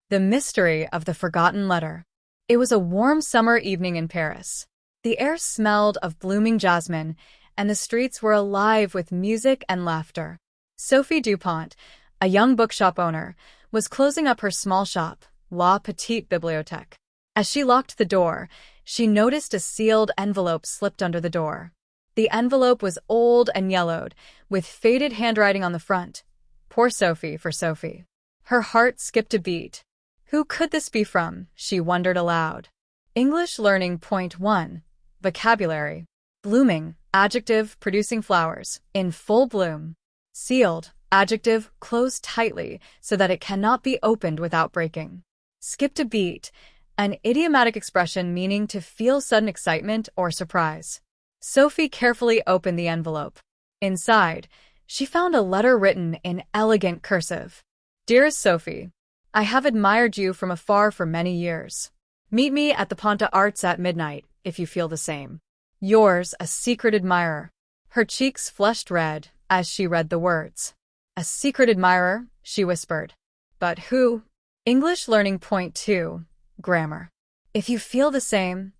The mystery of the forgotten letter. It was a warm summer evening in Paris. The air smelled of blooming jasmine, and the streets were alive with music and laughter. Sophie Dupont, a young bookshop owner, was closing up her small shop, La Petite Bibliothèque. As she locked the door, she noticed a sealed envelope slipped under the door. The envelope was old and yellowed, with faded handwriting on the front. Poor Sophie for Sophie. Her heart skipped a beat. Who could this be from? She wondered aloud. English learning point 1. Vocabulary. Blooming, adjective, producing flowers, in full bloom. Sealed, adjective, closed tightly so that it cannot be opened without breaking. Skipped a beat, an idiomatic expression meaning to feel sudden excitement or surprise. Sophie carefully opened the envelope. Inside, she found a letter written in elegant cursive. Dearest Sophie, I have admired you from afar for many years. Meet me at the Pont Arts at midnight, if you feel the same. Yours, a secret admirer. Her cheeks flushed red as she read the words. A secret admirer, she whispered. But who? English learning point 2. Grammar. If you feel the same,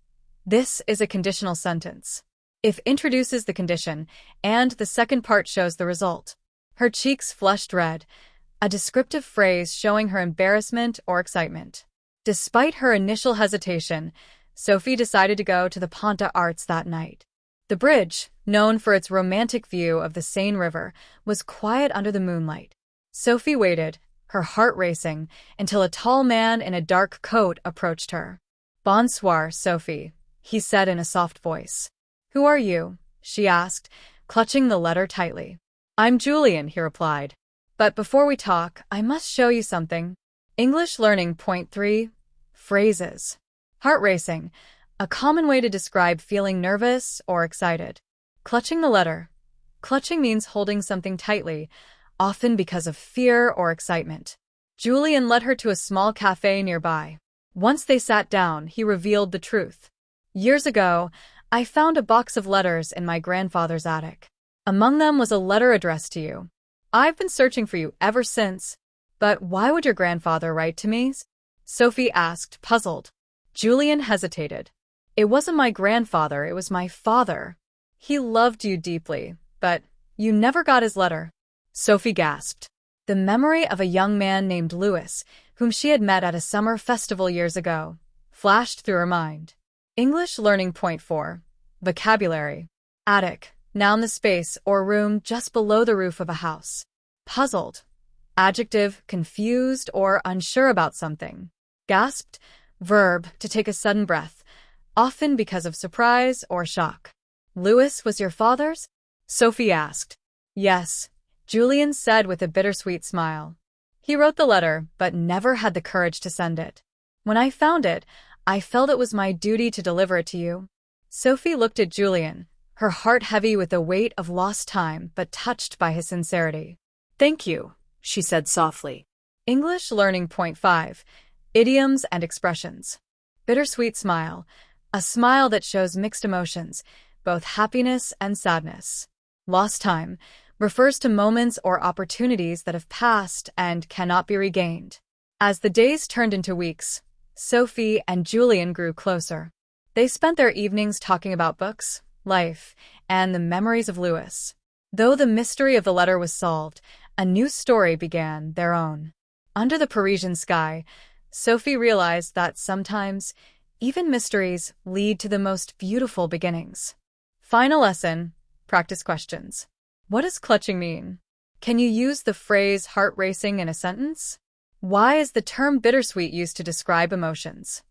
this is a conditional sentence. If introduces the condition, and the second part shows the result. Her cheeks flushed red, a descriptive phrase showing her embarrassment or excitement. Despite her initial hesitation, Sophie decided to go to the Pont Arts that night. The bridge, known for its romantic view of the Seine River, was quiet under the moonlight. Sophie waited, her heart racing, until a tall man in a dark coat approached her. Bonsoir, Sophie, he said in a soft voice. Who are you? She asked, clutching the letter tightly. I'm Julian, he replied. But before we talk, I must show you something. English learning point 3. Phrases. Heart racing, a common way to describe feeling nervous or excited. Clutching the letter. Clutching means holding something tightly, often because of fear or excitement. Julian led her to a small cafe nearby. Once they sat down, he revealed the truth. Years ago, I found a box of letters in my grandfather's attic. Among them was a letter addressed to you. I've been searching for you ever since. But why would your grandfather write to me? Sophie asked, puzzled. Julian hesitated. It wasn't my grandfather, it was my father. He loved you deeply, but you never got his letter. Sophie gasped. The memory of a young man named Louis, whom she had met at a summer festival years ago, flashed through her mind. English learning point 4. Vocabulary. Attic, noun the space or room just below the roof of a house. Puzzled. Adjective, confused or unsure about something. Gasped. Verb, to take a sudden breath, often because of surprise or shock. Louis was your father's? Sophie asked. Yes, Julian said with a bittersweet smile. He wrote the letter, but never had the courage to send it. When I found it, I felt it was my duty to deliver it to you. Sophie looked at Julian, her heart heavy with the weight of lost time, but touched by his sincerity. Thank you, she said softly. English learning point 5. Idioms and expressions. Bittersweet smile, a smile that shows mixed emotions, both happiness and sadness. Lost time refers to moments or opportunities that have passed and cannot be regained. As the days turned into weeks, Sophie and Julian grew closer. They spent their evenings talking about books, life, and the memories of Louis. Though the mystery of the letter was solved, a new story began, their own. Under the Parisian sky, Sophie realized that sometimes, even mysteries lead to the most beautiful beginnings. Final lesson, practice questions. What does clutching mean? Can you use the phrase heart racing in a sentence? Why is the term bittersweet used to describe emotions?